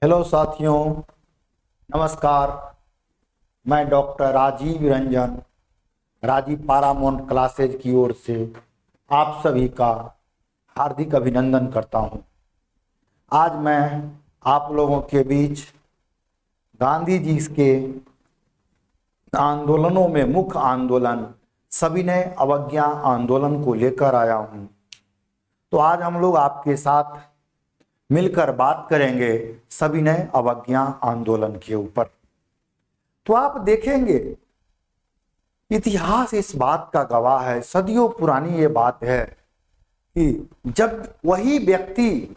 Hello साथियों, नमस्कार। मैं doctor Rajiv Ranjan, Rajiv Paramount Classes की ओर से आप सभी का हार्दिक अभिनंदन करता हूं। आज मैं आप लोगों के बीच गांधी जी के आंदोलनों में मुख्य आंदोलन सविनय अवज्ञा आंदोलन को लेकर आया हूं। तो आज हम लोग आपके साथ मिलकर बात करेंगे सविनय अवज्ञा आंदोलन के ऊपर। तो आप देखेंगे, इतिहास इस बात का गवाह है, सदियों पुरानी ये बात है कि जब वही व्यक्ति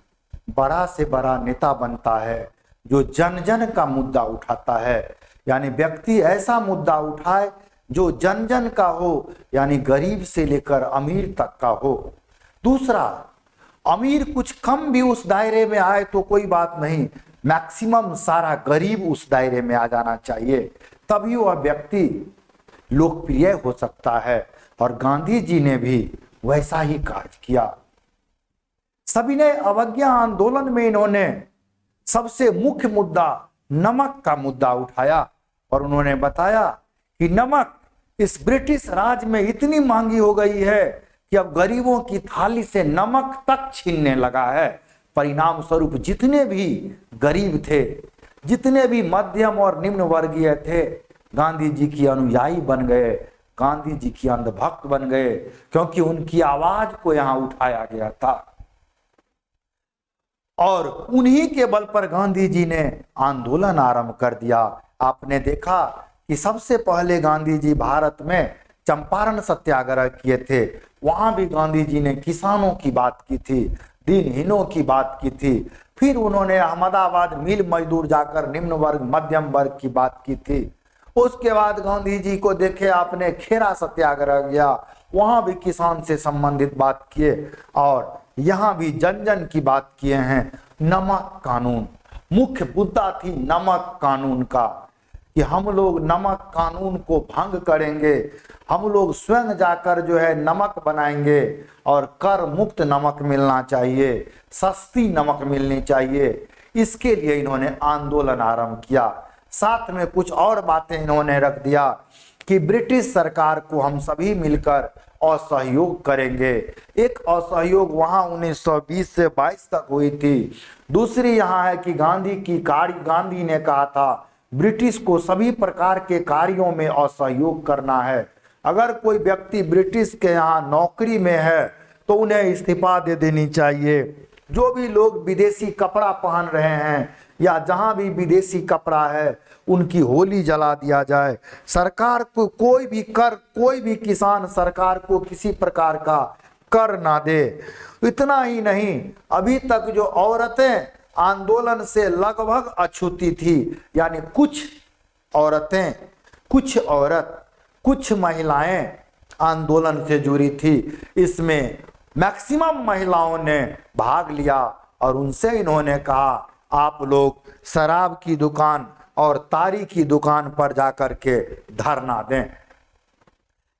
बड़ा से बड़ा नेता बनता है जो जन जन का मुद्दा उठाता है, यानी व्यक्ति ऐसा मुद्दा उठाए जो जन जन का हो, यानी गरीब से लेकर अमीर तक का हो। दूसरा, अमीर कुछ कम भी उस दायरे में आए तो कोई बात नहीं, मैक्सिमम सारा गरीब उस दायरे में आ जाना चाहिए, तभी वह व्यक्ति लोकप्रिय हो सकता है। और गांधी जी ने भी वैसा ही कार्य किया। सविनय अवज्ञा आंदोलन में इन्होंने सबसे मुख्य मुद्दा नमक का मुद्दा उठाया और उन्होंने बताया कि नमक इस ब्रिटिश राज में इतनी महंगी हो गई है कि अब गरीबों की थाली से नमक तक छीनने लगा है। परिणाम स्वरूप जितने भी गरीब थे, जितने भी मध्यम और निम्न वर्गीय थे, गांधी जी की अनुयायी बन गए, गांधी जी की अंधभक्त बन गए, क्योंकि उनकी आवाज को यहां उठाया गया था। और उन्हीं के बल पर गांधी जी ने आंदोलन आरंभ कर दिया। आपने देखा कि सबसे पहले गांधी जी भारत में चंपारण सत्याग्रह किए थे। वहां भी गांधी जी ने किसानों की बात की थी, दिनहीनों की बात की थी। फिर उन्होंने अहमदाबाद मिल मजदूर जाकर निम्न वर्ग मध्यम वर्ग की बात की थी। उसके बाद गांधी जी को देखे आपने खेरा सत्याग्रह गया, वहां भी किसान से संबंधित बात किए और यहां भी जन जन की बात किए हैं। नमक कानून मुख्य मुद्दा थी, नमक कानून का, कि हम लोग नमक कानून को भंग करेंगे, हम लोग स्वयं जाकर जो है नमक बनाएंगे और कर मुक्त नमक मिलना चाहिए, सस्ती नमक मिलनी चाहिए। इसके लिए इन्होंने आंदोलन आरंभ किया। साथ में कुछ और बातें इन्होंने रख दिया कि ब्रिटिश सरकार को हम सभी मिलकर असहयोग करेंगे। एक असहयोग वहां 1920 से 22 तक हुई थी। दूसरी यहां है कि गांधी ने कहा था ब्रिटिश को सभी प्रकार के कार्यों में असहयोग करना है। अगर कोई व्यक्ति ब्रिटिश के यहाँ नौकरी में है तो उन्हें इस्तीफा दे देनी चाहिए। जो भी लोग विदेशी कपड़ा पहन रहे हैं या जहां भी विदेशी कपड़ा है उनकी होली जला दिया जाए। सरकार को कोई भी किसान सरकार को किसी प्रकार का कर ना दे। इतना ही नहीं, अभी तक जो औरतें आंदोलन से लगभग अछूती थी, यानी कुछ औरतें, कुछ महिलाएं आंदोलन से जुड़ी थी, इसमें मैक्सिमम महिलाओं ने भाग लिया और उनसे इन्होंने कहा आप लोग शराब की दुकान और तारी की दुकान पर जाकर के धरना दें।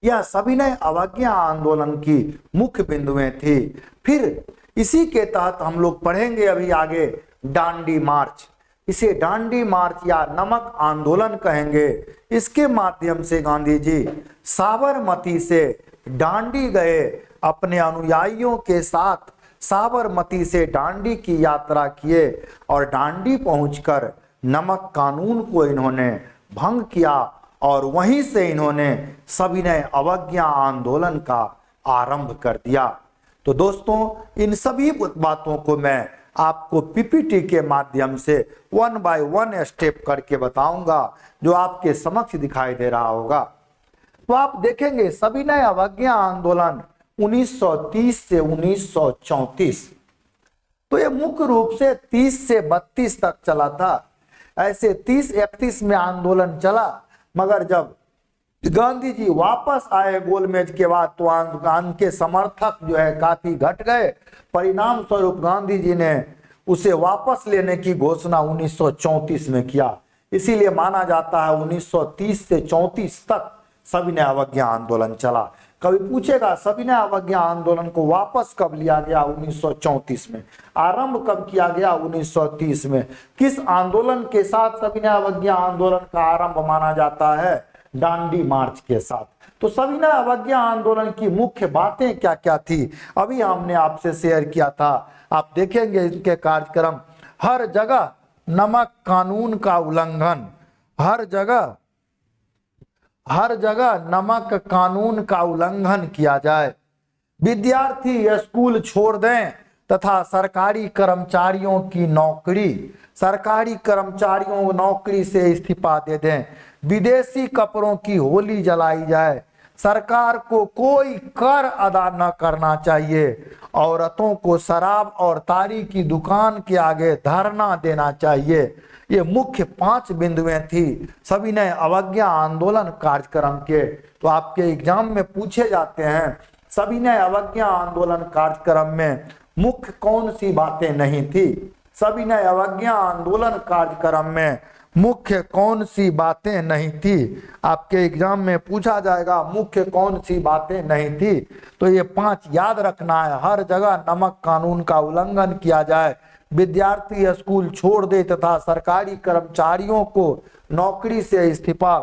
यह सविनय अवज्ञा आंदोलन की मुख्य बिंदुएं थी। फिर इसी के तहत हम लोग पढ़ेंगे अभी आगे डांडी मार्च। इसे डांडी मार्च या नमक आंदोलन कहेंगे। इसके माध्यम से गांधी जी साबरमती से डांडी गए, अपने अनुयायियों के साथ साबरमती से डांडी की यात्रा किए और डांडी पहुंचकर नमक कानून को इन्होंने भंग किया और वहीं से इन्होंने सविनय अवज्ञा आंदोलन का आरंभ कर दिया। तो दोस्तों, इन सभी बातों को मैं आपको पीपीटी के माध्यम से 1 बाय 1 स्टेप करके बताऊंगा, जो आपके समक्ष दिखाई दे रहा होगा। तो आप देखेंगे सविनय अवज्ञा आंदोलन 1930 से 1934, तो ये मुख्य रूप से 30 से 32 तक चला था। ऐसे 30-31 में आंदोलन चला, मगर जब गांधी जी वापस आए गोलमेज के बाद तो आंदोलन के समर्थक जो है काफी घट गए। परिणाम स्वरूप गांधी जी ने उसे वापस लेने की घोषणा 1934 में किया। इसीलिए माना जाता है 1930 से 34 तक सविनय अवज्ञा आंदोलन चला। कभी पूछेगा सविनय अवज्ञा आंदोलन को वापस कब लिया गया? 1934 में। आरंभ कब किया गया? 1930 में। किस आंदोलन के साथ सविनय अवज्ञा आंदोलन का आरंभ माना जाता है? दांडी मार्च के साथ। तो सविनय अवज्ञा आंदोलन की मुख्य बातें क्या क्या थी, अभी हमने आपसे शेयर किया था। आप देखेंगे इनके कार्यक्रम। हर जगह नमक कानून का उल्लंघन, हर जगह नमक कानून का उल्लंघन किया जाए, विद्यार्थी स्कूल छोड़ दें तथा सरकारी कर्मचारियों नौकरी से इस्तीफा दे दें, विदेशी कपड़ों की होली जलाई जाए, सरकार को कोई कर अदा न करना चाहिए, औरतों को शराब और तारी की दुकान के आगे धरना देना चाहिए। ये मुख्य 5 बिंदुएं थी सविनय अवज्ञा आंदोलन कार्यक्रम के। तो आपके एग्जाम में पूछे जाते हैं सविनय अवज्ञा आंदोलन कार्यक्रम में मुख्य कौन सी बातें नहीं थी? सविनय अवज्ञा आंदोलन कार्यक्रम में मुख्य कौन सी बातें नहीं थी? आपके एग्जाम में पूछा जाएगा मुख्य कौन सी बातें नहीं थी। तो ये 5 याद रखना है। हर जगह नमक कानून का उल्लंघन किया जाए, विद्यार्थी स्कूल छोड़ दे तथा सरकारी कर्मचारियों को नौकरी से इस्तीफा,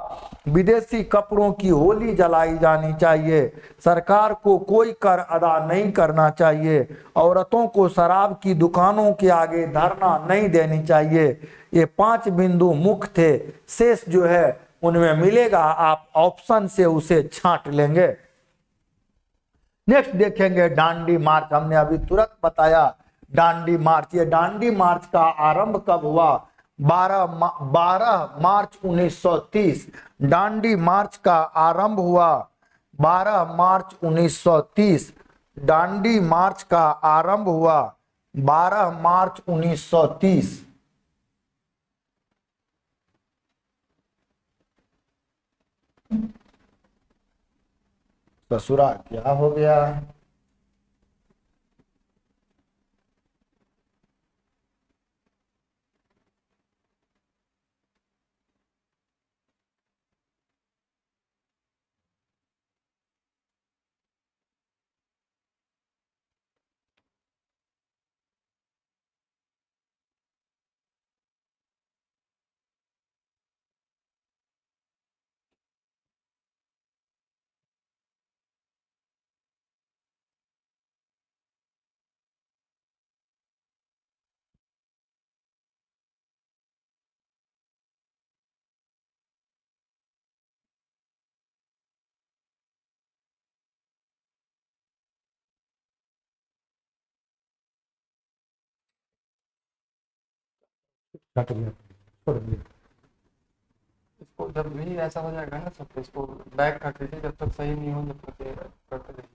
विदेशी कपड़ों की होली जलाई जानी चाहिए, सरकार को कोई कर अदा नहीं करना चाहिए, औरतों को शराब की दुकानों के आगे धरना नहीं देनी चाहिए। ये 5 बिंदु मुख्य थे। शेष जो है उनमें मिलेगा, आप ऑप्शन से उसे छांट लेंगे। नेक्स्ट देखेंगे दांडी मार्च। हमने अभी तुरंत बताया दांडी मार्च। ये दांडी मार्च का आरंभ कब हुआ? 12 मार्च 1930। दांडी मार्च का आरंभ हुआ 12 मार्च 1930। दांडी मार्च का आरंभ हुआ 12 मार्च 1930। ससुरा क्या हो गया? कट गया, छोड़ दिया। इसको जब भी ऐसा हो जाएगा ना सब, इसको बैक कर दीजिए जब तक सही नहीं हो, जब तक ये करते रहिए।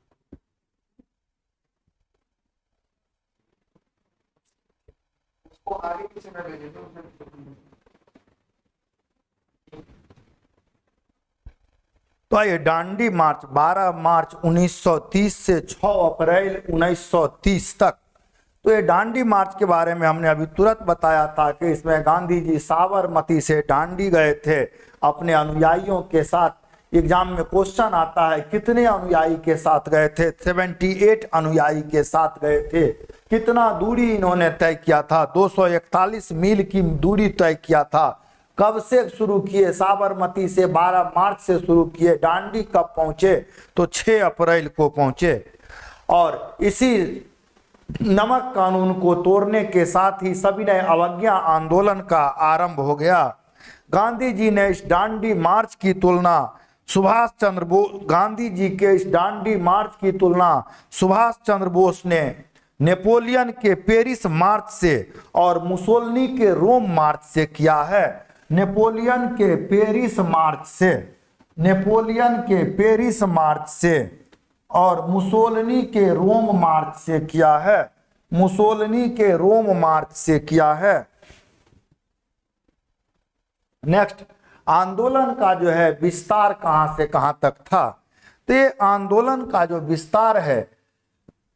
इसको आगे किसी में ले लीजिए। तो ये दांडी मार्च 12 मार्च 1930 से 6 अप्रैल 1930 तक। तो ये दांडी मार्च के बारे में हमने अभी तुरंत बताया था कि इसमें गांधी जी साबरमती से दांडी गए थे अपने अनुयायियों के साथ। एग्जाम में क्वेश्चन आता है कितने अनुयायी के साथ गए थे? 78 अनुयायी के साथ गए थे। कितना दूरी इन्होंने तय किया था? 241 मील की दूरी तय किया था। कब से शुरू किए? साबरमती से 12 मार्च से शुरू किए। दांडी कब पहुंचे? तो 6 अप्रैल को पहुंचे। और इसी नमक कानून को तोड़ने के साथ ही सविनय अवज्ञा आंदोलन का आरंभ हो गया। गांधी जी ने इस दांडी मार्च की तुलना सुभाष चंद्र बोस गांधी जी के इस दांडी मार्च की तुलना सुभाष चंद्र बोस ने नेपोलियन के पेरिस मार्च से और मुसोलिनी के रोम मार्च से किया है। नेपोलियन के पेरिस मार्च से, नेपोलियन के पेरिस मार्च से और मुसोलिनी के रोम मार्च से किया है। मुसोलिनी के रोम मार्च से किया है। नेक्स्ट, आंदोलन का जो है विस्तार कहां से कहां तक था? तो ये आंदोलन का जो विस्तार है,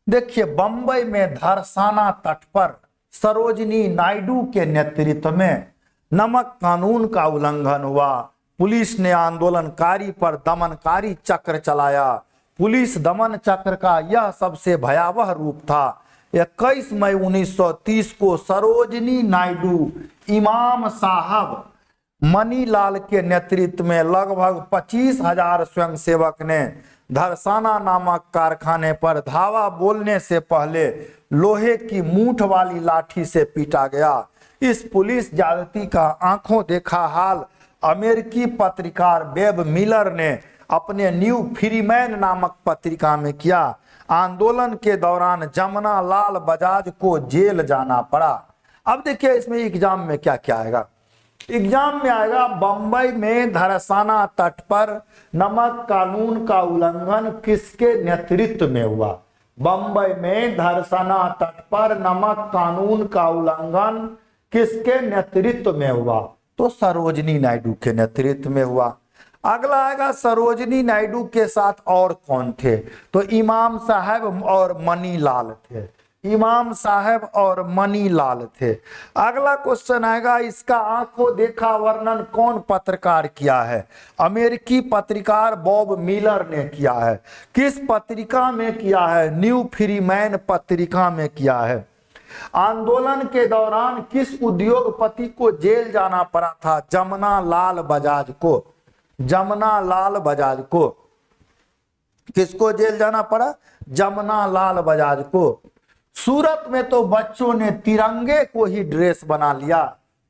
देखिए बंबई में धरसाना तट पर सरोजिनी नायडू के नेतृत्व में नमक कानून का उल्लंघन हुआ। पुलिस ने आंदोलनकारी पर दमनकारी चक्र चलाया। पुलिस दमन चक्र का यह सबसे भयावह रूप था। 21 मई 1930 को सरोजनी नायडू, इमाम साहब, मनीलाल के नेतृत्व में लगभग 25,000 स्वयंसेवक ने धरसाना नामक कारखाने पर धावा बोलने से पहले लोहे की मूठ वाली लाठी से पीटा गया। इस पुलिस ज्यादती का आंखों देखा हाल अमेरिकी पत्रकार वेब मिलर ने अपने न्यू फ्रीमैन नामक पत्रिका में किया। आंदोलन के दौरान जमुना लाल बजाज को जेल जाना पड़ा। अब देखिए इसमें एग्जाम में क्या क्या आएगा। एग्जाम में आएगा बंबई में धरसाना तट पर नमक कानून का उल्लंघन किसके नेतृत्व में हुआ। बंबई में धरसाना तट पर नमक कानून का उल्लंघन किसके नेतृत्व में हुआ, तो सरोजनी नायडू के नेतृत्व में हुआ। अगला आएगा सरोजनी नायडू के साथ और कौन थे, तो इमाम साहब और मनीलाल थे। इमाम साहब और मनीलाल थे। अगला क्वेश्चन आएगा इसका आंखों देखा वर्णन कौन पत्रकार किया है, अमेरिकी पत्रकार बॉब मिलर ने किया है। किस पत्रिका में किया है, न्यू फ्रीमैन पत्रिका में किया है। आंदोलन के दौरान किस उद्योगपति को जेल जाना पड़ा था, जमुना लाल बजाज को। जमुना लाल बजाज को किसको जेल जाना पड़ा, जमुना लाल बजाज को। सूरत में तो बच्चों ने तिरंगे को ही ड्रेस बना लिया,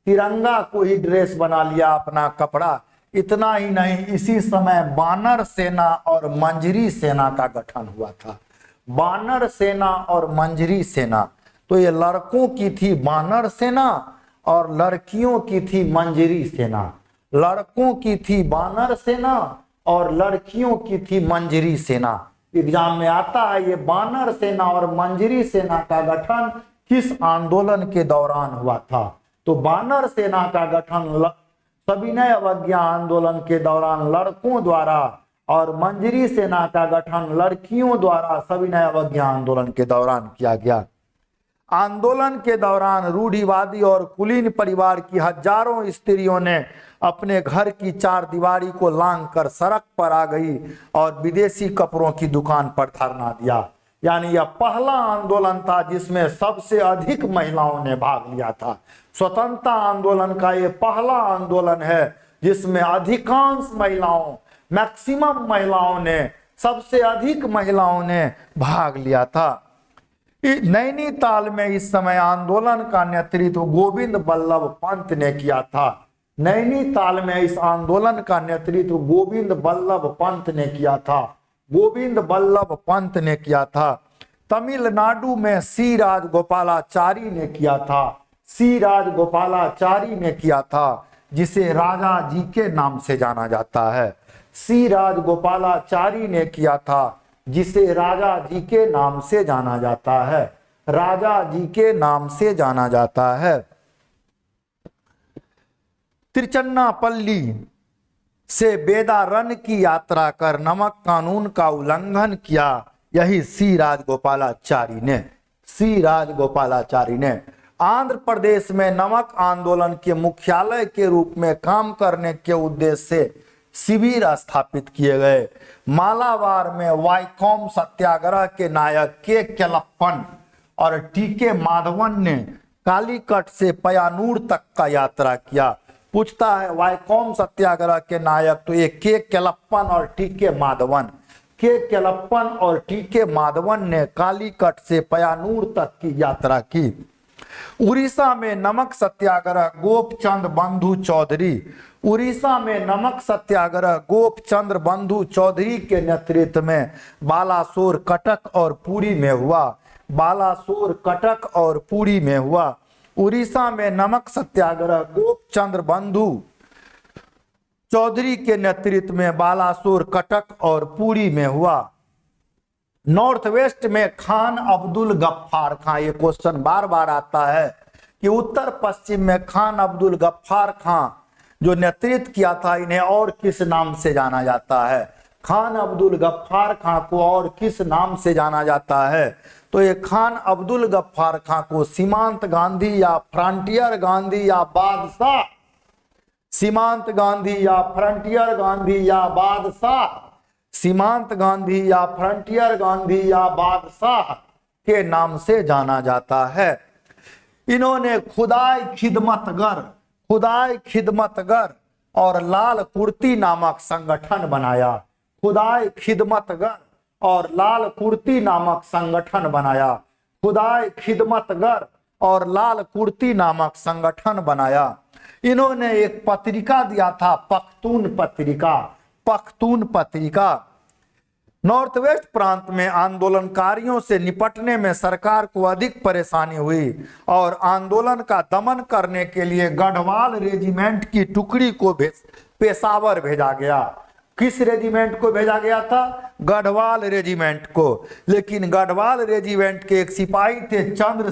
तिरंगा को ही ड्रेस बना लिया अपना कपड़ा। इतना ही नहीं, इसी समय बानर सेना और मंजरी सेना का गठन हुआ था। बानर सेना और मंजरी सेना, तो ये लड़कों की थी बानर सेना और लड़कियों की थी मंजरी सेना। लड़कों की थी बानर सेना और लड़कियों की थी मंजरी सेना। एग्जाम में आता है ये बानर सेना और मंजरी सेना का गठन किस आंदोलन के दौरान हुआ था, तो बानर सेना का गठन सविनय अवज्ञा आंदोलन के दौरान लड़कों द्वारा और मंजरी सेना का गठन लड़कियों द्वारा सविनय अवज्ञा आंदोलन के दौरान किया गया। आंदोलन के दौरान रूढ़िवादी और कुलीन परिवार की हजारों स्त्रियों ने अपने घर की चारदीवारी को लांघ कर सड़क पर आ गई और विदेशी कपड़ों की दुकान पर धरना दिया। यानी यह पहला आंदोलन था जिसमें सबसे अधिक महिलाओं ने भाग लिया था। स्वतंत्रता आंदोलन का ये पहला आंदोलन है जिसमें अधिकांश महिलाओं, मैक्सिमम महिलाओं ने, सबसे अधिक महिलाओं ने भाग लिया था। नैनीताल में इस समय आंदोलन का नेतृत्व गोविंद बल्लभ पंत ने किया था। नैनीताल में इस आंदोलन का नेतृत्व गोविंद बल्लभ पंत ने किया था। गोविंद बल्लभ पंत ने किया था। तमिलनाडु में सी राजगोपालाचारी ने किया था। सी राजगोपालाचारी ने किया था, जिसे राजा जी के नाम से जाना जाता है। सी राजगोपालाचारी ने किया था, जिसे राजा जी के नाम से जाना जाता है। राजा जी के नाम से जाना जाता है। तिरुचिन्नापल्ली से बेदारन की यात्रा कर नमक कानून का उल्लंघन किया, यही सी राजगोपालाचारी ने। सी राजगोपालाचारी ने आंध्र प्रदेश में नमक आंदोलन के मुख्यालय के रूप में काम करने के उद्देश्य से शिविर स्थापित किए गए। मालाबार में वाइकोम सत्याग्रह के नायक के केलप्पन और टीके माधवन ने कालीकट से पयानूर तक का यात्रा किया। पूछता है वाइकोम सत्याग्रह के नायक, तो ये के केलप्पन और टीके माधवन। के केलप्पन और टीके माधवन ने कालीकट से पयानूर तक की यात्रा की। उड़ीसा में नमक सत्याग्रह गोपचंद बंधु चौधरी। उड़ीसा में नमक सत्याग्रह गोपचंद्र बंधु चौधरी के नेतृत्व में बालासोर, कटक और पुरी में हुआ। बालासोर, कटक और पुरी में हुआ। उड़ीसा में नमक सत्याग्रह गोपचंद्र बंधु चौधरी के नेतृत्व में बालासोर, कटक और पुरी में हुआ। नॉर्थ वेस्ट में खान अब्दुल गफ्फार खां, ये क्वेश्चन बार बार आता है कि उत्तर पश्चिम में खान अब्दुल गफ्फार खां जो नेतृत्व किया था, इन्हें और किस नाम से जाना जाता है। खान अब्दुल गफ्फार खां को और किस नाम से जाना जाता है, तो ये खान अब्दुल गफ्फार खां को सीमांत गांधी या फ्रंटियर गांधी या बादशाह, सीमांत गांधी या फ्रंटियर गांधी या बादशाह, सीमांत गांधी या फ्रंटियर गांधी या बादशाह के नाम से जाना जाता है। इन्होंने खुदाई खिदमतगर और लाल कुर्ती नामक संगठन बनाया। खुदाई खिदमतगर और लाल कुर्ती नामक संगठन बनाया। खुदाई खिदमतगर और लाल कुर्ती नामक संगठन बनाया। इन्होंने एक पत्रिका दिया था, पख्तून पत्रिका। नॉर्थ वेस्ट प्रांत में आंदोलनकारियों से निपटने में सरकार को अधिक परेशानी हुई और आंदोलन का दमन करने के लिए गढ़वाल रेजिमेंट की टुकड़ी को पेशावर भेजा गया। किस रेजिमेंट को भेजा गया था? गढ़वाल रेजिमेंट को। लेकिन गढ़वाल रेजिमेंट के एक सिपाही थे चंद्र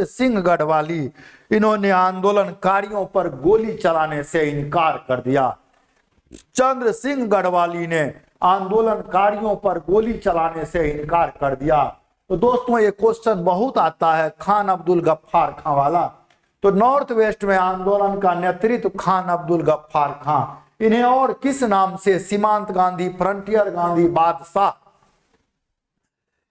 सिंह गढ़वाली। इन्होंने आंदोलनकारियों पर गोली चलाने से इनकार कर दिया। चंद्र सिंह गढ़वाली ने आंदोलनकारियों पर गोली चलाने से इनकार कर दिया। तो दोस्तों ये क्वेश्चन बहुत आता है खान अब्दुल गफ्फार खां वाला। तो नॉर्थ वेस्ट में आंदोलन का नेतृत्व खान अब्दुल गफ्फार खां। इन्हें और किस नाम से? सीमांत गांधी, फ्रंटियर गांधी, बादशाह।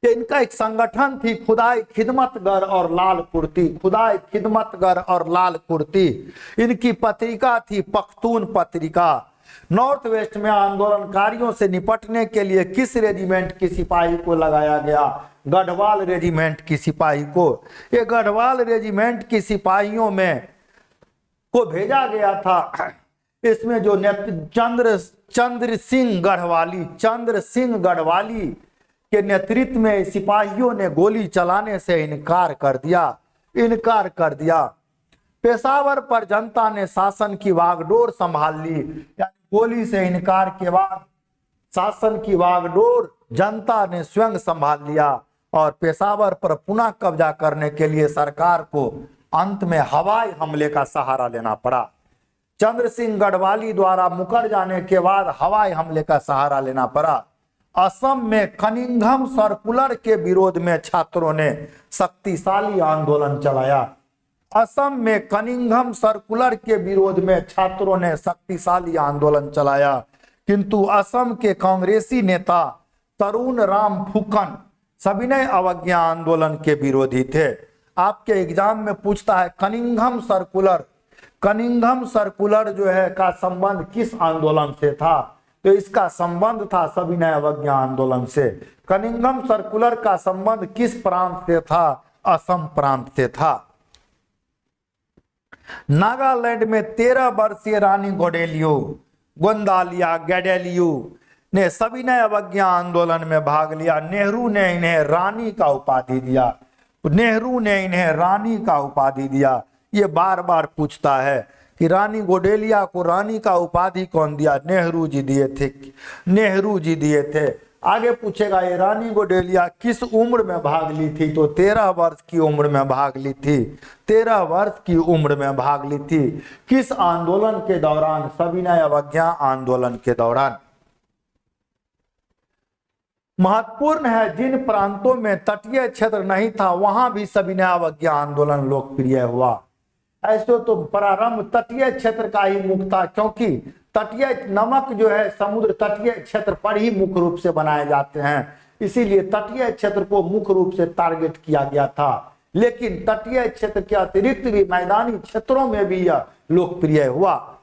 ये इनका एक संगठन थी खुदाई खिदमतगर और लाल कुर्ती। खुदाई खिदमतगर और लाल कुर्ती। इनकी पत्रिका थी पख्तून पत्रिका। नॉर्थ वेस्ट में आंदोलनकारियों से निपटने के लिए किस रेजिमेंट की सिपाही को लगाया गया? गढ़वाल रेजिमेंट की सिपाही को। ये गढ़वाल रेजिमेंट की सिपाहियों में को भेजा गया था। इसमें जो चंद्र सिंह गढ़वाली के नेतृत्व में सिपाहियों ने गोली चलाने से इनकार कर दिया। पेशावर पर जनता ने शासन की वागडोर संभाल ली। यानी गोली से इनकार के बाद शासन की वागडोर जनता ने स्वयं संभाल लिया और पेशावर पर पुनः कब्जा करने के लिए सरकार को अंत में हवाई हमले का सहारा लेना पड़ा। चंद्र सिंह गढ़वाली द्वारा मुकर जाने के बाद हवाई हमले का सहारा लेना पड़ा। असम में कनिंघम सर्कुलर के विरोध में छात्रों ने शक्तिशाली आंदोलन चलाया। असम में कनिंघम सर्कुलर के विरोध में छात्रों ने शक्तिशाली आंदोलन चलाया, किंतु असम के कांग्रेसी नेता तरुण राम फुकन सविनय अवज्ञा आंदोलन के विरोधी थे। आपके एग्जाम में पूछता है कनिंघम सर्कुलर जो है का संबंध किस आंदोलन से था? तो इसका संबंध था सविनय अवज्ञा आंदोलन से। कनिंघम सर्कुलर का संबंध किस प्रांत से था? असम प्रांत से था। नागालैंड में 13 वर्षीय रानी गोंदालिया गैडेलियो ने सविनय अवज्ञा आंदोलन में भाग लिया। नेहरू ने इन्हें रानी का उपाधि दिया। ये बार बार पूछता है कि रानी गोडेलिया को रानी का उपाधि कौन दिया? नेहरू जी दिए थे। आगे पूछेगा ये रानी गोडेलिया किस उम्र में भाग ली थी? तो 13 वर्ष की उम्र में भाग ली थी। 13 वर्ष की उम्र में भाग ली थी। किस आंदोलन के दौरान? सविनय अवज्ञा आंदोलन के दौरान। महत्वपूर्ण है जिन प्रांतों में तटीय क्षेत्र नहीं था वहां भी सविनय अवज्ञा आंदोलन लोकप्रिय हुआ। ऐसे तो प्रारंभ तटीय क्षेत्र का ही मुख्य था, क्योंकि तटीय नमक जो है समुद्र तटीय क्षेत्र पर ही मुख्य रूप से बनाए जाते हैं, इसीलिए तटीय क्षेत्र को मुख्य रूप से टारगेट किया गया था। लेकिन तटीय क्षेत्र के अतिरिक्त भी मैदानी क्षेत्रों में भी यह लोकप्रिय हुआ।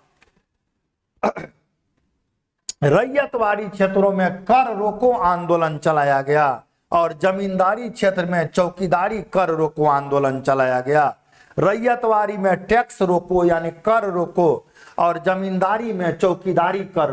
रैयतवाड़ी क्षेत्रों में कर रोको आंदोलन चलाया गया और जमींदारी क्षेत्र में चौकीदारी कर रोको आंदोलन चलाया गया। रैयतवाड़ी में टैक्स रोको यानी कर रोको और जमींदारी में चौकीदारी कर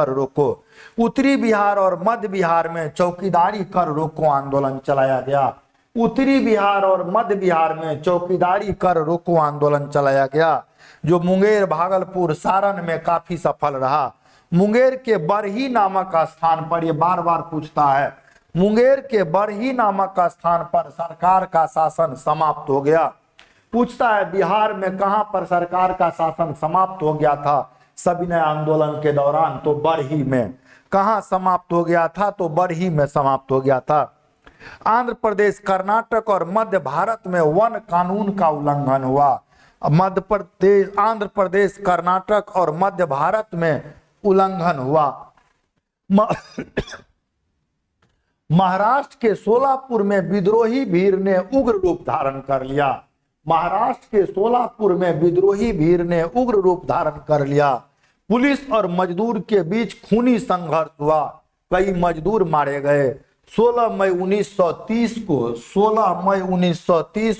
रोको। उत्तरी बिहार और मध्य बिहार में चौकीदारी कर रोको आंदोलन चलाया गया। उत्तरी बिहार और मध्य बिहार में चौकीदारी कर रोको आंदोलन चलाया गया, जो मुंगेर, भागलपुर, सारण में काफी सफल रहा। मुंगेर के बरही नामक स्थान पर, ये बार बार पूछता है, मुंगेर के बरही नामक स्थान पर सरकार का शासन समाप्त हो गया। पूछता है बिहार में कहां पर सरकार का शासन समाप्त हो गया था सविनय आंदोलन के दौरान? तो बरही में। कहां समाप्त हो गया था? तो बरही में समाप्त हो गया था। आंध्र प्रदेश, कर्नाटक और मध्य भारत में वन कानून का उल्लंघन हुआ। मध्य प्रदेश, आंध्र प्रदेश, कर्नाटक और मध्य भारत में उल्लंघन हुआ। महाराष्ट्र के सोलापुर में विद्रोही भीड़ ने उग्र रूप धारण कर लिया। महाराष्ट्र के सोलापुर में विद्रोही भीड़ ने उग्र रूप धारण कर लिया। पुलिस और मजदूर के बीच खूनी संघर्ष हुआ, कई मजदूर मारे गए। 16 मई 1930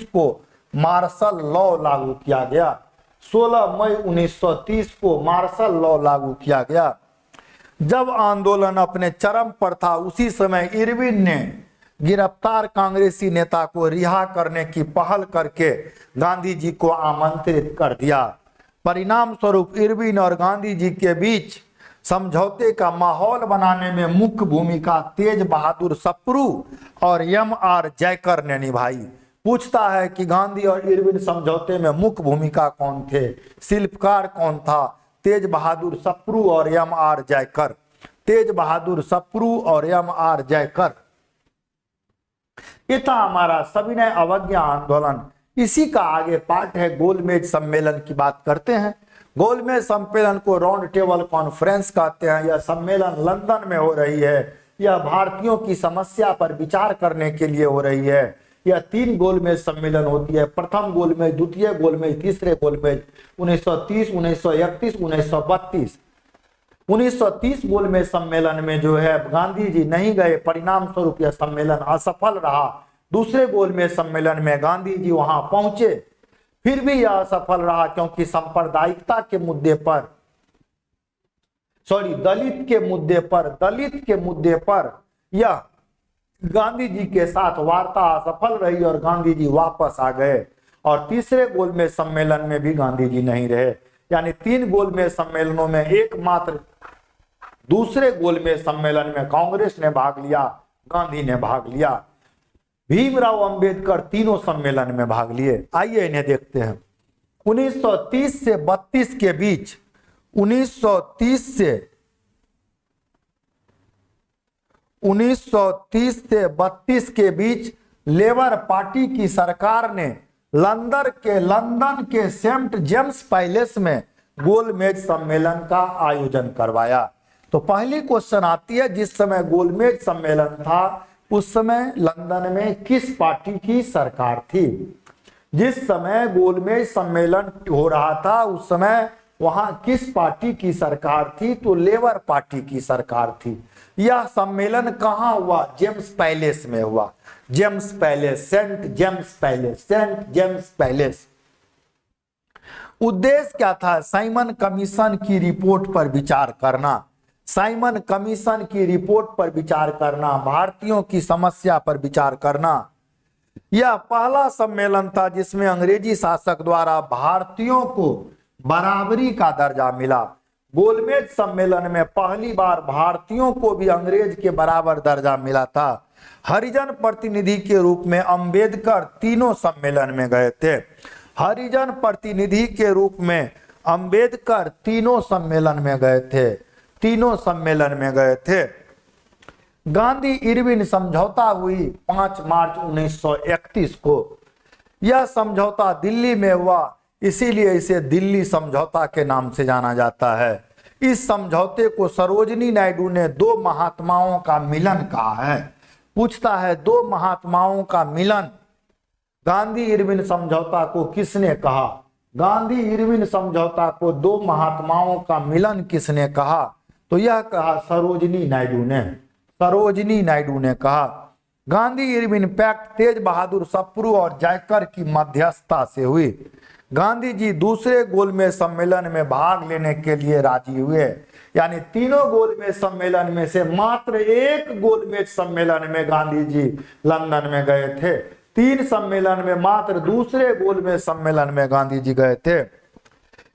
को मार्शल लॉ लागू किया गया। 16 मई 1930 को मार्शल लॉ लागू किया गया। जब आंदोलन अपने चरम पर था, उसी समय इरविन ने गिरफ्तार कांग्रेसी नेता को रिहा करने की पहल करके गांधी जी को आमंत्रित कर दिया। परिणाम स्वरूप इरविन और गांधी जी के बीच समझौते का माहौल बनाने में मुख्य भूमिका तेज बहादुर सप्रू और एम.आर. जयकर ने निभाई। पूछता है कि गांधी और इरविन समझौते में मुख्य भूमिका कौन थे, शिल्पकार कौन था? तेज बहादुर सप्रू और एम.आर. जयकर। तेज बहादुर सप्रू और एम.आर. जयकर। ये था हमारा सविनय अवज्ञा आंदोलन। इसी का आगे पार्ट है गोलमेज सम्मेलन की बात करते हैं। गोलमेज सम्मेलन को राउंड टेबल कॉन्फ्रेंस कहते हैं। यह सम्मेलन लंदन में हो रही है। यह भारतीयों की समस्या पर विचार करने के लिए हो रही है। यह 3 गोलमेज सम्मेलन होती है। प्रथम गोलमेज, द्वितीय गोलमेज, तीसरे गोलमेज 1930, 1931, 1932। 1930 गोलमेज सम्मेलन में जो है गांधी जी नहीं गए, परिणाम स्वरूप यह सम्मेलन असफल रहा। दूसरे गोलमेज सम्मेलन में गांधी जी वहां पहुंचे, फिर भी यह असफल रहा क्योंकि सांप्रदायिकता के मुद्दे पर, दलित के मुद्दे पर यह गांधी जी के साथ वार्ता असफल रही और गांधी जी वापस आ गए। और तीसरे गोलमेज सम्मेलन में भी गांधी जी नहीं रहे। यानी 3 गोलमेज सम्मेलनों में एकमात्र दूसरे गोलमेज सम्मेलन में कांग्रेस ने भाग लिया, गांधी ने भाग लिया। भीमराव अंबेडकर तीनों सम्मेलन में भाग लिए। आइए इन्हें देखते हैं। 1930 से 32 के बीच 1930 से 32 के बीच लेबर पार्टी की सरकार ने लंदन के सेंट जेम्स पैलेस में गोलमेज सम्मेलन का आयोजन करवाया। तो पहली क्वेश्चन आती है, जिस समय गोलमेज सम्मेलन था उस समय लंदन में किस पार्टी की सरकार थी? जिस समय गोलमेज सम्मेलन हो रहा था उस समय वहां किस पार्टी की सरकार थी? तो लेबर पार्टी की सरकार थी। यह सम्मेलन कहां हुआ? जेम्स पैलेस में हुआ। James Palace, Saint James Palace. उद्देश्य क्या था? साइमन कमीशन की रिपोर्ट पर विचार करना। साइमन कमीशन की रिपोर्ट पर विचार करना, भारतीयों की समस्या पर विचार करना। यह पहला सम्मेलन था जिसमें अंग्रेजी शासक द्वारा भारतीयों को बराबरी का दर्जा मिला। गोलमेज सम्मेलन में पहली बार भारतीयों को भी अंग्रेज के बराबर दर्जा मिला था। हरिजन प्रतिनिधि के रूप में अंबेडकर तीनों सम्मेलन में गए थे। हरिजन प्रतिनिधि के रूप में अंबेडकर तीनों सम्मेलन में गए थे। गांधी इरविन समझौता हुई 5 मार्च 1931 को। यह समझौता दिल्ली में हुआ, इसीलिए इसे दिल्ली समझौता के नाम से जाना जाता है। इस समझौते को सरोजिनी नायडू ने 2 महात्माओं का मिलन कहा है। पूछता है 2 महात्माओं का मिलन गांधी इरविन समझौता को किसने कहा? गांधी इरविन समझौता को 2 महात्माओं का मिलन किसने कहा? तो यह कहा सरोजिनी नायडू ने कहा। गांधी इरविन पैक्ट तेज बहादुर सप्रू और जयकर की मध्यस्थता से हुई। गांधी जी दूसरे गोलमेज सम्मेलन में भाग लेने के लिए राजी हुए। यानी तीनों गोलमेज सम्मेलन में से मात्र एक गोलमेज सम्मेलन में गांधी जी लंदन में गए थे। 3 सम्मेलन में मात्र दूसरे गोलमेज सम्मेलन में गांधी जी गए थे।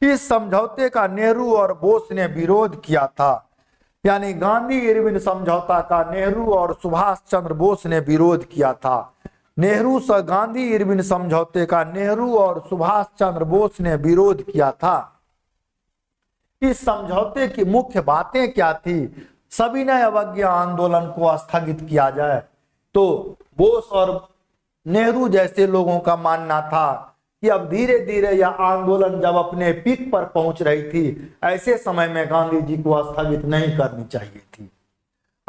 इस समझौते का नेहरू और बोस ने विरोध किया था। यानी गांधी इरविन समझौता का नेहरू और सुभाष चंद्र बोस ने विरोध किया था। नेहरू से गांधी इरविन समझौते का नेहरू और सुभाष चंद्र बोस ने विरोध किया था। इस समझौते की मुख्य बातें क्या थी? सविनय अवज्ञा आंदोलन को स्थगित किया जाए। तो बोस और नेहरू जैसे लोगों का मानना था कि अब धीरे धीरे यह आंदोलन जब अपने पीक पर पहुंच रही थी, ऐसे समय में गांधी जी को स्थगित नहीं करनी चाहिए थी।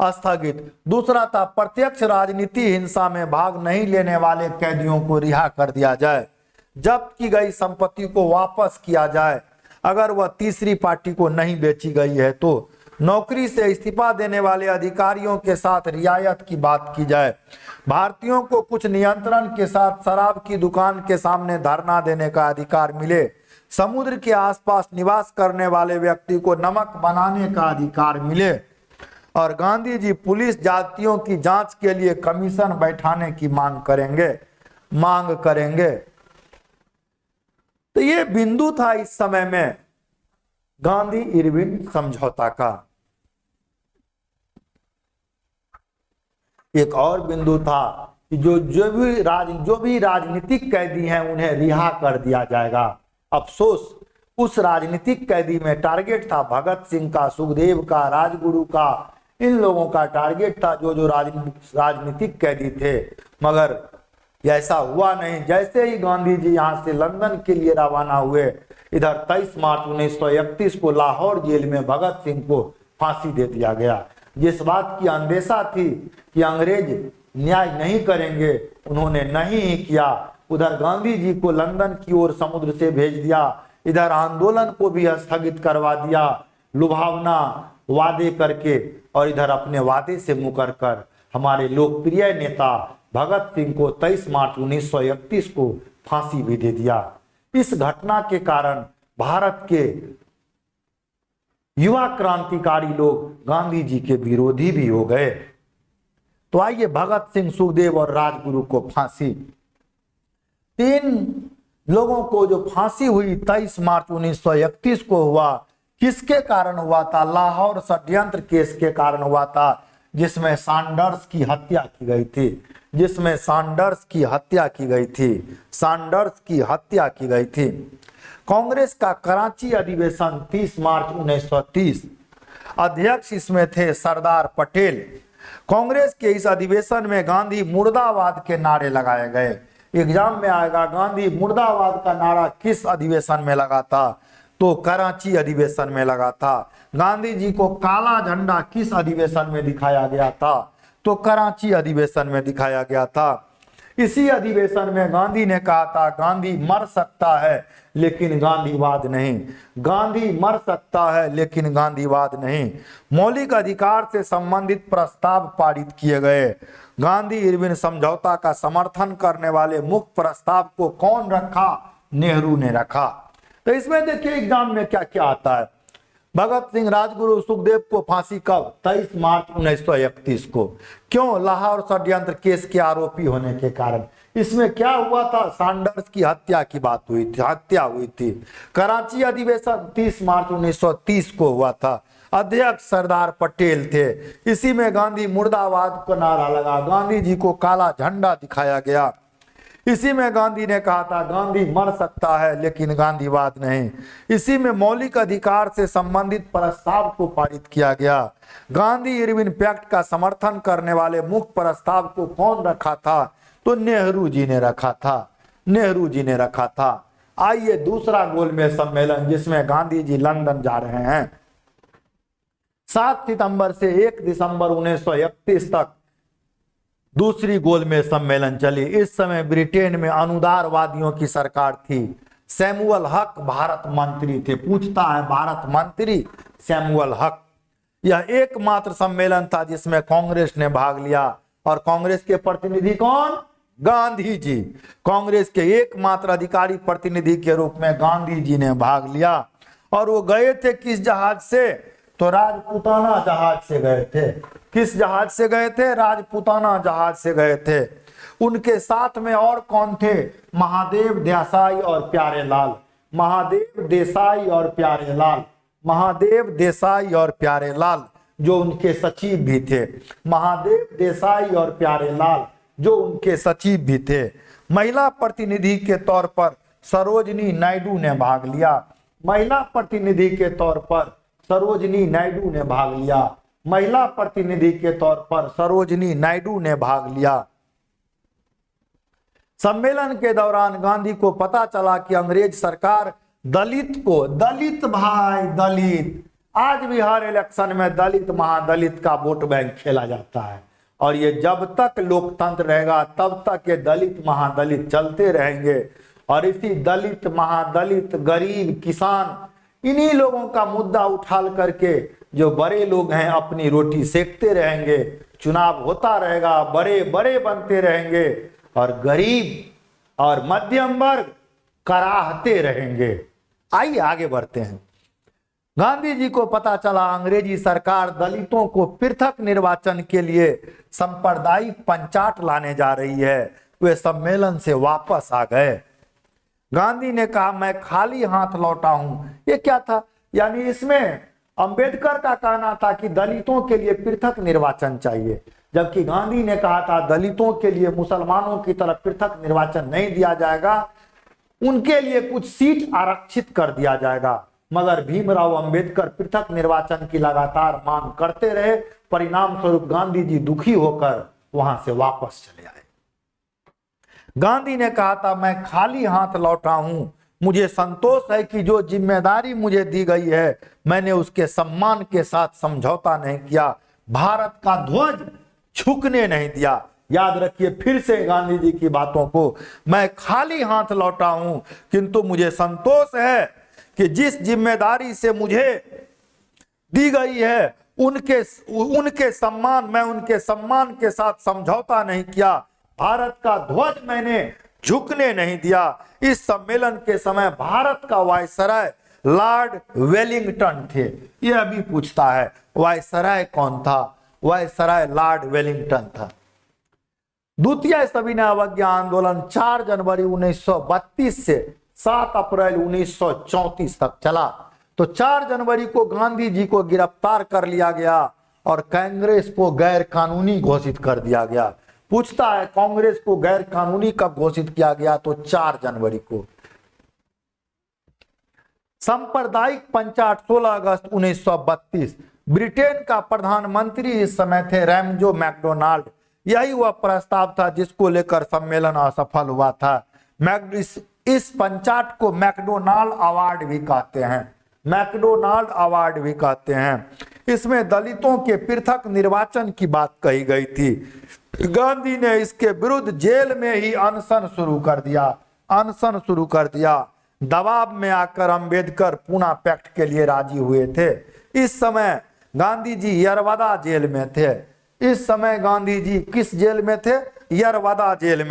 स्थगित। दूसरा था प्रत्यक्ष राजनीति हिंसा में भाग नहीं लेने वाले कैदियों को रिहा कर दिया जाए, जब्त की गई संपत्ति को वापस किया जाए, अगर वह तीसरी पार्टी को नहीं बेची गई है तो नौकरी से इस्तीफा देने वाले अधिकारियों के साथ रियायत की बात की जाए, भारतीयों को कुछ नियंत्रण के साथ शराब की दुकान के सामने धरना देने का अधिकार मिले, समुद्र के आसपास निवास करने वाले व्यक्ति को नमक बनाने का अधिकार मिले, और गांधी जी पुलिस जातियों की जांच के लिए कमीशन बैठाने की मांग करेंगे। तो ये बिंदु था इस समय में गांधी इरविन समझौता का। एक और बिंदु था कि जो भी राजनीतिक कैदी हैं उन्हें रिहा कर दिया जाएगा। अफसोस, उस राजनीतिक कैदी में टारगेट था भगत सिंह का, सुखदेव का, राजगुरु का, इन लोगों का टारगेट था जो राजनीतिक कैदी थे, मगर ऐसा हुआ नहीं। जैसे ही गांधी जी यहाँ से लंदन के लिए रवाना हुए, इधर 23 मार्च 1931 को लाहौर जेल में भगत सिंह को फांसी दे दिया गया। जिस बात की अंदेशा थी कि अंग्रेज न्याय नहीं करेंगे, उन्होंने नहीं ही किया। उधर गांधी जी को लंदन की ओर समुद्र से भेज दिया, इधर आंदोलन को भी स्थगित करवा दिया लुभावना वादे करके, और इधर अपने वादे से मुकर कर हमारे लोकप्रिय नेता भगत सिंह को 23 मार्च 1931 को फांसी भी दे दिया। इस घटना के कारण भारत के युवा क्रांतिकारी लोग गांधी जी के विरोधी भी हो गए। तो आइए, भगत सिंह, सुखदेव और राजगुरु को फांसी, 3 लोगों को जो फांसी हुई 23 मार्च 1931 को हुआ, किसके कारण हुआ था? लाहौर षड्यंत्र केस के कारण हुआ था, जिसमें सैंडर्स की हत्या की गई थी। कांग्रेस का कराची अधिवेशन 30 मार्च 1930, अध्यक्ष इसमें थे सरदार पटेल। कांग्रेस के इस अधिवेशन में गांधी मुर्दाबाद के नारे लगाए गए। एग्जाम में आएगा, गांधी मुर्दाबाद का नारा किस अधिवेशन में लगा था? तो कराची अधिवेशन में लगा था। गांधी जी को काला झंडा किस अधिवेशन में दिखाया गया था? तो कराची अधिवेशन में दिखाया गया था। इसी अधिवेशन में गांधी ने कहा था, गांधी मर सकता है लेकिन गांधीवाद नहीं, गांधी मर सकता है लेकिन गांधीवाद नहीं। मौलिक अधिकार से संबंधित प्रस्ताव पारित किए गए। गांधी इरविन समझौता का समर्थन करने वाले मुख्य प्रस्ताव को कौन रखा? नेहरू ने रखा। तो इसमें देखिए एग्जाम में क्या क्या आता है। भगत सिंह, राजगुरु, सुखदेव को फांसी कब? 23 मार्च 1931 को। क्यों? लाहौर षड्यंत्र केस के आरोपी होने के कारण। इसमें क्या हुआ था? सैंडर्स की हत्या की बात हुई थी। कराची अधिवेशन 30 मार्च 1930 को हुआ था, अध्यक्ष सरदार पटेल थे। इसी में गांधी मुर्दाबाद का नारा लगा, गांधी जी को काला झंडा दिखाया गया। इसी में गांधी ने कहा था, गांधी मर सकता है लेकिन गांधीवाद नहीं। इसी में मौलिक अधिकार से संबंधित प्रस्ताव को पारित किया गया। गांधी इरविन पैक्ट का समर्थन करने वाले मुख्य प्रस्ताव को कौन रखा था? तो नेहरू जी ने रखा था। आइए, दूसरा गोलमेज सम्मेलन, जिसमें गांधी जी लंदन जा रहे हैं। 7 सितंबर से 1 दिसंबर 1931 तक दूसरी गोलमेज सम्मेलन चली। इस समय ब्रिटेन में अनुदारवादियों की सरकार थी। सैमुअल हक भारत मंत्री थे। पूछता है भारत मंत्री सैमुअल हक। यह एकमात्र सम्मेलन था जिसमें कांग्रेस ने भाग लिया, और कांग्रेस के प्रतिनिधि कौन? गांधी जी। कांग्रेस के एकमात्र अधिकारी प्रतिनिधि के रूप में गांधी जी ने भाग लिया। और वो गए थे किस जहाज से? तो राजपूताना जहाज से गए थे। किस जहाज से गए थे? राजपूताना जहाज से गए थे। उनके साथ में और कौन थे? महादेव देसाई और प्यारेलाल। महादेव देसाई और प्यारेलाल जो उनके सचिव भी थे। महादेव देसाई और प्यारेलाल जो उनके सचिव भी थे। महिला प्रतिनिधि के तौर पर सरोजनी नायडू ने भाग लिया। महिला प्रतिनिधि के तौर पर सरोजनी नायडू ने भाग लिया। सम्मेलन के दौरान गांधी को पता चला कि अंग्रेज सरकार दलित भाई दलित, आज भी हर इलेक्शन में दलित महादलित का वोट बैंक खेला जाता है और ये जब तक लोकतंत्र रहेगा तब तक ये दलित महादलित चलते रहेंगे। और इसी दलित महादलित गरीब किसान इन्हीं लोगों का मुद्दा उठा करके जो बड़े लोग हैं अपनी रोटी सेकते रहेंगे, चुनाव होता रहेगा, बड़े बड़े बनते रहेंगे और गरीब और मध्यम वर्ग कराहते रहेंगे। आइए आगे बढ़ते हैं। गांधी जी को पता चला अंग्रेजी सरकार दलितों को पृथक निर्वाचन के लिए सांप्रदायिक पंचायत लाने जा रही है। वे सम्मेलन से वापस आ गए। गांधी ने कहा मैं खाली हाथ लौटा हूं। ये क्या था? यानी इसमें अंबेडकर का कहना था कि दलितों के लिए पृथक निर्वाचन चाहिए, जबकि गांधी ने कहा था दलितों के लिए मुसलमानों की तरह पृथक निर्वाचन नहीं दिया जाएगा, उनके लिए कुछ सीट आरक्षित कर दिया जाएगा। मगर भीमराव अंबेडकर पृथक निर्वाचन की लगातार मांग करते रहे। परिणाम स्वरूप गांधी जी दुखी होकर वहां से वापस चले आए। गांधी ने कहा था मैं खाली हाथ लौटा हूं, मुझे संतोष है कि जो जिम्मेदारी मुझे दी गई है मैंने उसके सम्मान के साथ समझौता नहीं किया, भारत का ध्वज झुकने नहीं दिया। याद रखिए फिर से गांधी जी की बातों को, मैं खाली हाथ लौटा हूं किंतु मुझे संतोष है कि जिस जिम्मेदारी से मुझे दी गई है उनके सम्मान के साथ समझौता नहीं किया, भारत का ध्वज मैंने झुकने नहीं दिया। इस सम्मेलन के समय भारत का वायसराय लॉर्ड वेलिंगटन थे। ये अभी पूछता है वायसराय कौन था? वायसराय लॉर्ड वेलिंगटन था। द्वितीय सविनय अवज्ञा आंदोलन 4 जनवरी 1932 से 7 अप्रैल 1934 तक चला। तो 4 जनवरी को गांधी जी को गिरफ्तार कर लिया गया और कांग्रेस को गैर कानूनी घोषित कर दिया गया। पूछता है कांग्रेस को गैर कानूनी कब घोषित किया गया? तो 4 जनवरी को। सांप्रदायिक पंचायत 16 अगस्त 1932। ब्रिटेन का प्रधानमंत्री इस समय थे रैमजो मैकडोनाल्ड। यही वह प्रस्ताव था जिसको लेकर सम्मेलन असफल हुआ था। इस पंचायत को मैकडोनाल्ड अवार्ड भी कहते हैं, मैकडोनाल्ड अवार्ड भी कहते हैं। इसमें दलितों के पृथक निर्वाचन की बात कही गई थी। गांधी ने इसके विरुद्ध जेल में ही अनशन शुरू कर दिया। दबाव में आकर अंबेडकर पूना पैक्ट के लिए राजी हुए थे। इस समय गांधी जी यरवदा जेल में थे। इस समय गांधी जी किस जेल में थे? यरवदा जेल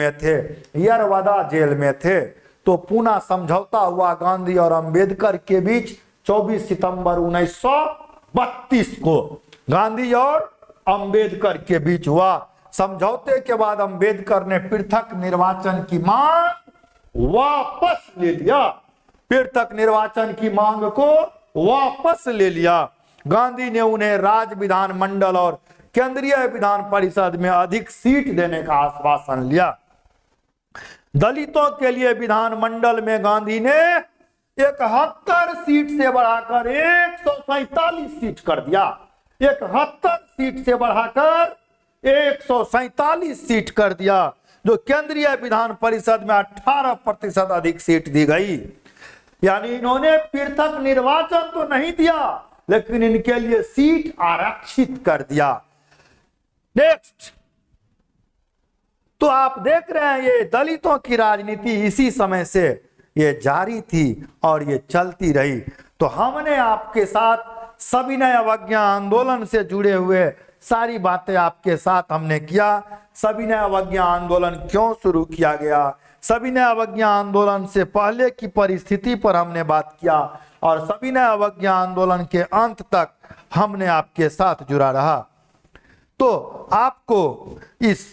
में थे। तो पूना समझौता हुआ गांधी और अंबेडकर के बीच 24 सितंबर 1932 को। गांधी और अंबेडकर के बीच हुआ। समझौते के बाद अंबेडकर ने पृथक निर्वाचन की मांग वापस ले लिया। पृथक निर्वाचन की मांग को वापस ले लिया। गांधी ने उन्हें राज्य विधानमंडल और केंद्रीय विधान परिषद में अधिक सीट देने का आश्वासन लिया। दलितों के लिए विधानमंडल में गांधी ने 71 सीट से बढ़ाकर 147 सीट कर दिया। 71 सीट से बढ़ाकर 147 सीट कर दिया, जो केंद्रीय विधान परिषद में 18% अधिक सीट दी गई। यानी इन्होंने पृथक निर्वाचन तो नहीं दिया, लेकिन इनके लिए सीट आरक्षित कर दिया। नेक्स्ट, तो आप देख रहे हैं ये दलितों की राजनीति इसी समय से ये जारी थी और ये चलती रही। तो हमने आपके साथ सविनय अवज्ञा आंदोलन से जुड़े हुए सारी बातें आपके साथ हमने किया। सविनय अवज्ञा आंदोलन क्यों शुरू किया गया, सविनय अवज्ञा आंदोलन से पहले की परिस्थिति पर हमने बात किया और सविनय अवज्ञा आंदोलन के अंत तक हमने आपके साथ जुड़ा रहा। तो आपको इस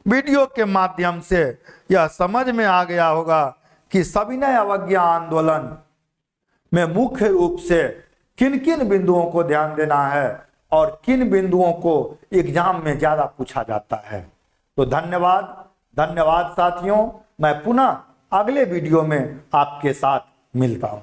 वीडियो के माध्यम से यह समझ में आ गया होगा कि सविनय अवज्ञा आंदोलन में मुख्य रूप से किन किन बिंदुओं को ध्यान देना है और किन बिंदुओं को एग्जाम में ज्यादा पूछा जाता है। तो धन्यवाद साथियों। मैं पुनः अगले वीडियो में आपके साथ मिलता हूं।